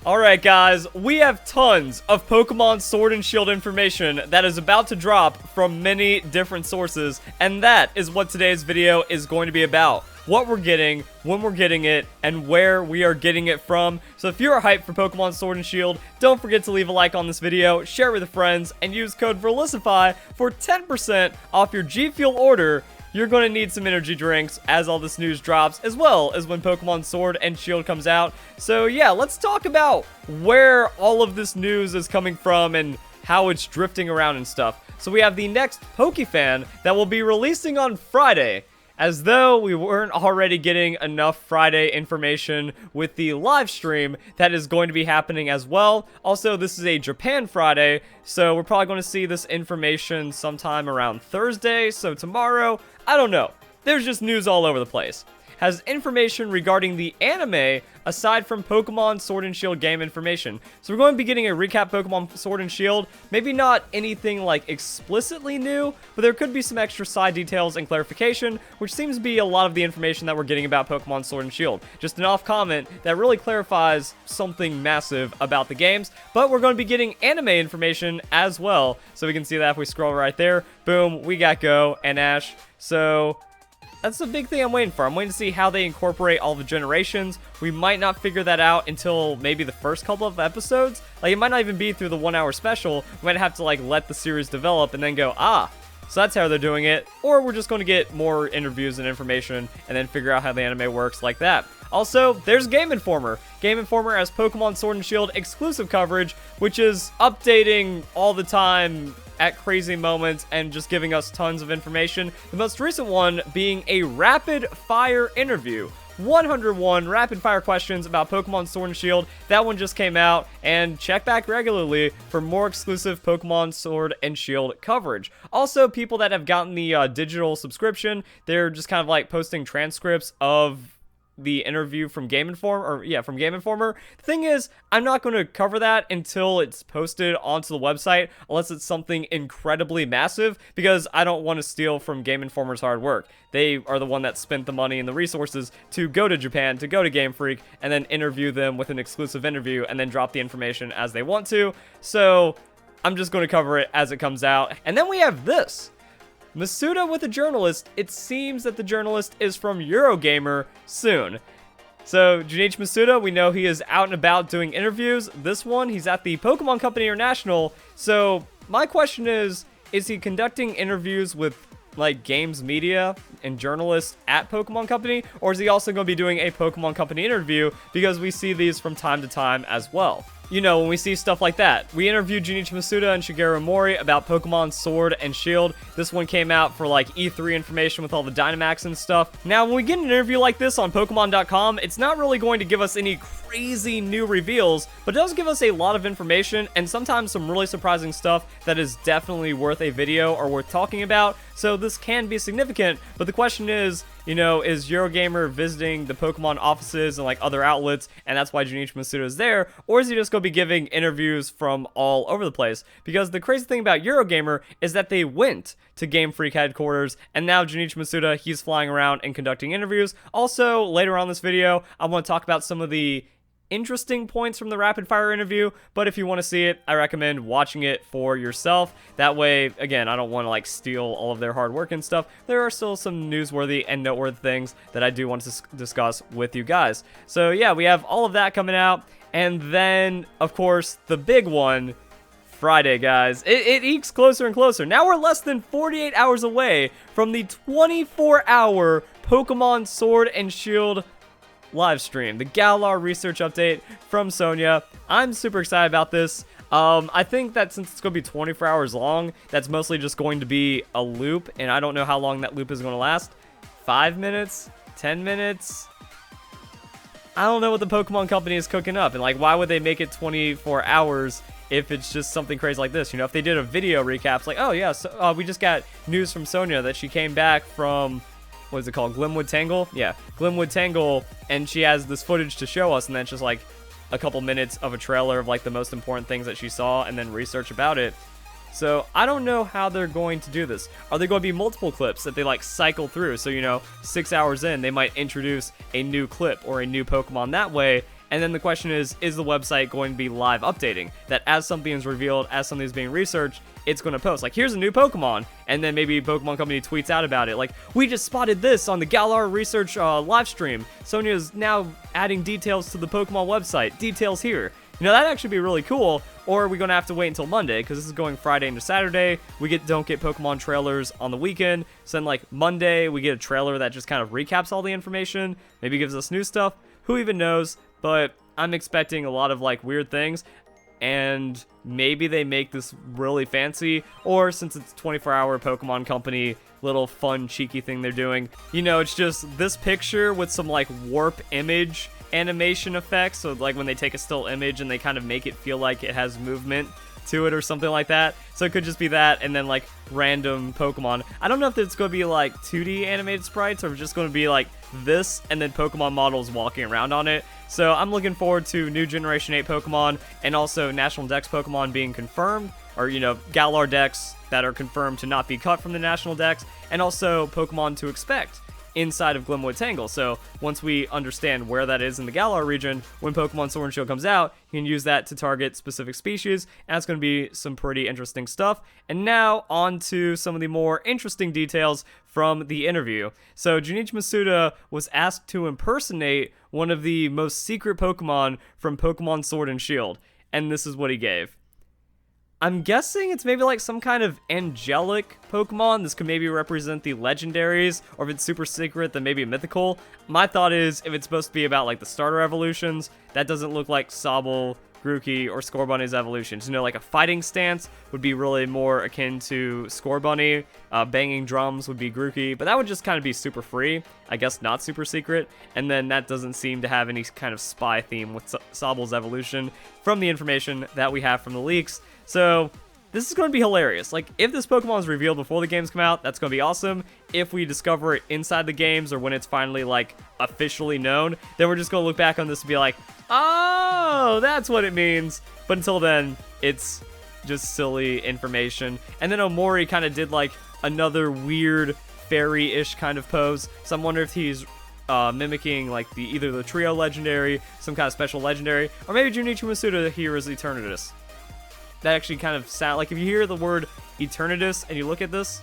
Alright guys, we have tons of Pokemon Sword and Shield information that is about to drop from many different sources, and that is what today's video is going to be about. What we're getting, when we're getting it, and where we are getting it from. So if you are hyped for Pokemon Sword and Shield, don't forget to leave a like on this video, share it with your friends, and use code Verlisify for 10% off your G Fuel order. You're going to need some energy drinks as all this news drops, as well as when Pokemon Sword and Shield comes out. So yeah, let's talk about where all of this news is coming from and how it's drifting around and stuff. So we have the next PokeFan that will be releasing on Friday. As though we weren't already getting enough Friday information with the live stream that is going to be happening as well. Also, this is a Japan Friday, so we're probably going to see this information sometime around Thursday, so tomorrow, I don't know. There's just news all over the place. Has information regarding the anime aside from Pokemon Sword and Shield game information. So we're going to be getting a recap Pokemon Sword and Shield. Maybe not anything like explicitly new, but there could be some extra side details and clarification, which seems to be a lot of the information that we're getting about Pokemon Sword and Shield. Just an off comment that really clarifies something massive about the games, but we're going to be getting anime information as well. So we can see that if we scroll right there, boom, we got Go and Ash. So that's the big thing I'm waiting for. I'm waiting to see how they incorporate all the generations. We might not figure that out until maybe the first couple of episodes. Like, it might not even be through the 1 hour special. We might have to, like, let the series develop and then go, so that's how they're doing it. Or we're just going to get more interviews and information and then figure out how the anime works like that. Also, there's Gameinformer. Gameinformer has Pokemon Sword and Shield exclusive coverage, which is updating all the time at crazy moments and just giving us tons of information. The most recent one being a rapid fire interview. 101 rapid fire questions about Pokemon Sword and Shield. That one just came out, and check back regularly for more exclusive Pokemon Sword and Shield coverage. Also, people that have gotten the digital subscription, they're just kind of like posting transcripts of the interview from from Gameinformer. The thing is, I'm not going to cover that until it's posted onto the website, unless it's something incredibly massive, because I don't want to steal from Gameinformer's hard work. They are the one that spent the money and the resources to go to Japan, to go to Game Freak, and then interview them with an exclusive interview, and then drop the information as they want to. So I'm just going to cover it as it comes out. And then we have this. Masuda with a journalist. It seems that the journalist is from Eurogamer soon. So, Junichi Masuda, we know he is out and about doing interviews. This one, he's at the Pokemon Company International. So, my question is he conducting interviews with, like, games media and journalists at Pokemon Company? Or is he also going to be doing a Pokemon Company interview? Because we see these from time to time as well. You know, when we see stuff like that. We interviewed Junichi Masuda and Shigeru Mori about Pokemon Sword and Shield. This one came out for, like, E3 information with all the Dynamax and stuff. Now, when we get an interview like this on Pokemon.com, it's not really going to give us any crazy new reveals, but it does give us a lot of information and sometimes some really surprising stuff that is definitely worth a video or worth talking about. So this can be significant, but the question is, you know, is Eurogamer visiting the Pokemon offices and like other outlets, and that's why Junichi Masuda is there, or is he just going to be giving interviews from all over the place? Because the crazy thing about Eurogamer is that they went to Game Freak headquarters, and now Junichi Masuda, he's flying around and conducting interviews. Also, later on in this video, I want to talk about some of the interesting points from the rapid fire interview, but if you want to see it, I recommend watching it for yourself. That way, again, I don't want to like steal all of their hard work and stuff. There are still some newsworthy and noteworthy things that I do want to discuss with you guys. So yeah, we have all of that coming out, and then of course the big one, Friday, guys. It ekes closer and closer. Now we're less than 48 hours away from the 24-hour Pokemon Sword and Shield live stream, the Galar research update from Sonya. I'm super excited about this. I think that since it's going to be 24 hours long, that's mostly just going to be a loop, and I don't know how long that loop is going to last. 5 minutes? 10 minutes? I don't know what the Pokemon Company is cooking up, and like, why would they make it 24 hours if it's just something crazy like this? You know, if they did a video recap, it's like, oh yeah, so, we just got news from Sonya that she came back from, what is it called? Glimwood Tangle? Yeah, Glimwood Tangle, and she has this footage to show us, and then it's just like a couple minutes of a trailer of like the most important things that she saw, and then research about it. So I don't know how they're going to do this. Are there going to be multiple clips that they like cycle through? So, you know, 6 hours in, they might introduce a new clip or a new Pokemon that way, And then the question is the website going to be live updating? That as something is revealed, as something is being researched, it's going to post. Like, here's a new Pokemon, and then maybe Pokemon Company tweets out about it. Like, we just spotted this on the Galar Research live stream. Sony is now adding details to the Pokemon website. Details here. You know, that'd actually be really cool. Or are we going to have to wait until Monday? Because this is going Friday into Saturday. We don't get Pokemon trailers on the weekend. So then, like, Monday, we get a trailer that just kind of recaps all the information. Maybe gives us new stuff. Who even knows? But I'm expecting a lot of, like, weird things. And maybe they make this really fancy. Or, since it's 24-hour Pokemon Company, little fun, cheeky thing they're doing. You know, it's just this picture with some, like, warp image animation effects, so like when they take a still image and they kind of make it feel like it has movement to it or something like that. So it could just be that and then like random Pokemon. I don't know if it's going to be like 2D animated sprites or if it's just going to be like this and then Pokemon models walking around on it. So I'm looking forward to new Generation 8 Pokemon and also National Dex Pokemon being confirmed, or, you know, Galar Dex that are confirmed to not be cut from the National Dex, and also Pokemon to expect inside of Glimwood Tangle. So once we understand where that is in the Galar region, when Pokemon Sword and Shield comes out, you can use that to target specific species, and that's going to be some pretty interesting stuff. And now on to some of the more interesting details from the interview. So Junichi Masuda was asked to impersonate one of the most secret Pokemon from Pokemon Sword and Shield, and this is what he gave. I'm guessing it's maybe like some kind of angelic Pokemon. This could maybe represent the legendaries, or if it's super secret, then maybe mythical. My thought is, if it's supposed to be about like the starter evolutions, that doesn't look like Sobble, Grookey, or Scorbunny's evolutions. You know, like a fighting stance would be really more akin to Scorbunny. Banging drums would be Grookey, but that would just kind of be super free. I guess not super secret. And then that doesn't seem to have any kind of spy theme with Sobble's evolution from the information that we have from the leaks. So this is going to be hilarious. Like, if this Pokemon is revealed before the games come out, that's going to be awesome. If we discover it inside the games or when it's finally, like, officially known, then we're just going to look back on this and be like, oh, that's what it means. But until then, it's just silly information. And then Omori kind of did, like, another weird fairy-ish kind of pose. So I'm wondering if he's mimicking, like, either the Trio Legendary, some kind of special Legendary, or maybe Junichi Masuda here is Eternatus. That actually kind of sound like, if you hear the word Eternatus and you look at this,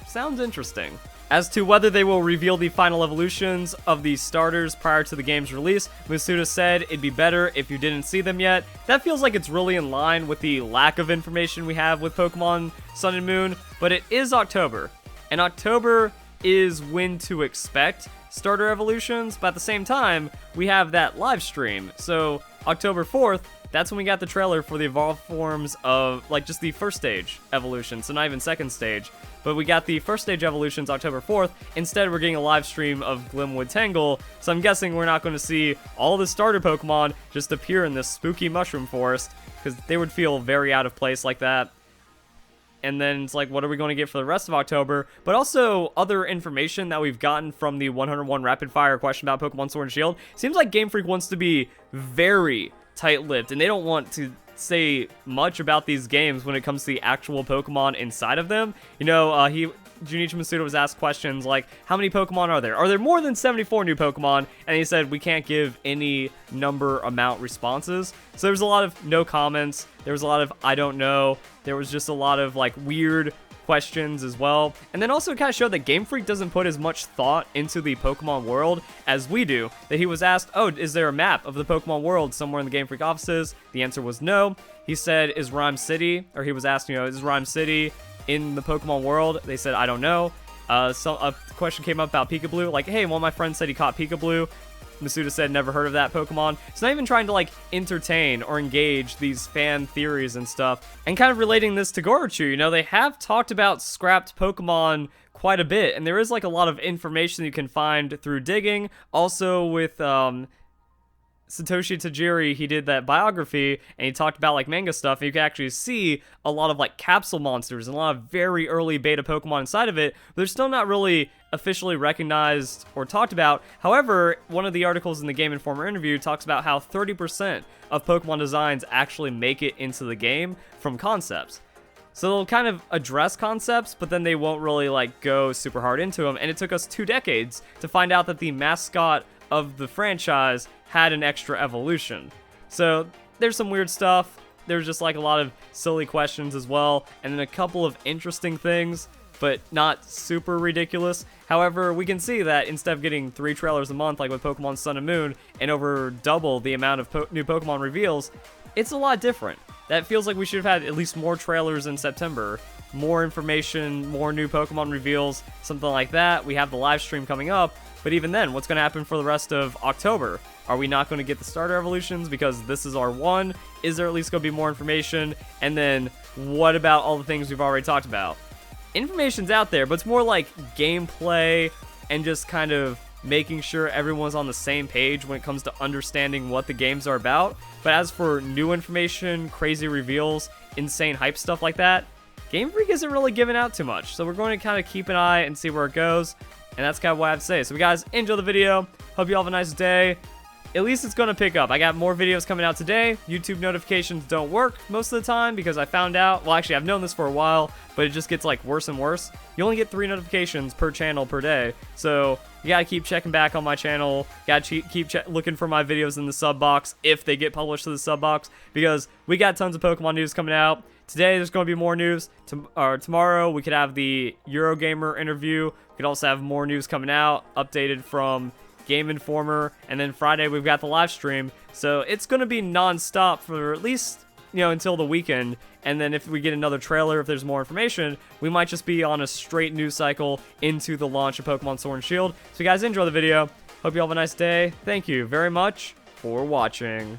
sounds interesting. As to whether they will reveal the final evolutions of the starters prior to the game's release, Masuda said it'd be better if you didn't see them yet. That feels like it's really in line with the lack of information we have with Pokemon Sun and Moon, but it is October, and October is when to expect starter evolutions, but at the same time, we have that live stream. So October 4th, that's when we got the trailer for the evolved forms of, like, just the first stage evolution, so not even second stage. But we got the first stage evolutions October 4th. Instead, we're getting a live stream of Glimwood Tangle, so I'm guessing we're not going to see all the starter Pokemon just appear in this spooky mushroom forest, because they would feel very out of place like that. And then it's like, what are we going to get for the rest of October? But also other information that we've gotten from the 101 rapid fire question about Pokemon Sword and Shield. Seems like Game Freak wants to be very tight-lipped, and they don't want to say much about these games when it comes to the actual Pokemon inside of them. You know, Junichi Masuda was asked questions like, how many Pokemon are there? Are there more than 74 new Pokemon? And he said, we can't give any number amount responses. So there was a lot of no comments. There was a lot of I don't know. There was just a lot of, like, weird questions as well. And then also kind of showed that Game Freak doesn't put as much thought into the Pokemon world as we do. That he was asked, oh, is there a map of the Pokemon world somewhere in the Game Freak offices? The answer was no. He said, is Rhyme City, or he was asked, you know, is Rhyme City in the Pokemon world? They said, I don't know. So a question came up about Pikablue, like, hey, one of my friends said he caught Pikablue. Masuda said, never heard of that Pokemon. It's not even trying to, like, entertain or engage these fan theories and stuff. And kind of relating this to Gorochu, you know, they have talked about scrapped Pokemon quite a bit, and there is, like, a lot of information you can find through digging. Also with, Satoshi Tajiri, he did that biography, and he talked about, like, manga stuff, and you can actually see a lot of, like, capsule monsters and a lot of very early beta Pokemon inside of it, but they're still not really officially recognized or talked about. However, one of the articles in the Gameinformer interview talks about how 30% of Pokemon designs actually make it into the game from concepts. So they'll kind of address concepts, but then they won't really, like, go super hard into them. And it took us 2 decades to find out that the mascot of the franchise had an extra evolution. So there's some weird stuff. There's just like a lot of silly questions as well, and then a couple of interesting things, but not super ridiculous. However, we can see that instead of getting 3 trailers a month like with Pokemon Sun and Moon, and over double the amount of new Pokemon reveals, it's a lot different. That feels like we should have had at least more trailers in September, more information, more new Pokemon reveals, something like that. We have the live stream coming up, but even then, what's going to happen for the rest of October? Are we not going to get the starter evolutions because this is our one? Is there at least going to be more information? And then what about all the things we've already talked about? Information's out there, but it's more like gameplay and just kind of making sure everyone's on the same page when it comes to understanding what the games are about. But as for new information, crazy reveals, insane hype stuff like that, Game Freak isn't really giving out too much. So we're going to kind of keep an eye and see where it goes. And that's kind of what I have to say. So guys, enjoy the video. Hope you all have a nice day. At least it's going to pick up. I got more videos coming out today. YouTube notifications don't work most of the time because I found out, well actually I've known this for a while, but it just gets like worse and worse. You only get 3 notifications per channel per day. So you got to keep checking back on my channel. Got to keep looking for my videos in the sub box if they get published to the sub box, because we got tons of Pokemon news coming out. Today there's going to be more news. Tomorrow we could have the Eurogamer interview. We could also have more news coming out, updated from Gameinformer, and then Friday we've got the live stream. So it's going to be non-stop for at least, you know, until the weekend. And then if we get another trailer, if there's more information, we might just be on a straight news cycle into the launch of Pokemon Sword and Shield. So you guys enjoy the video. Hope you all have a nice day. Thank you very much for watching.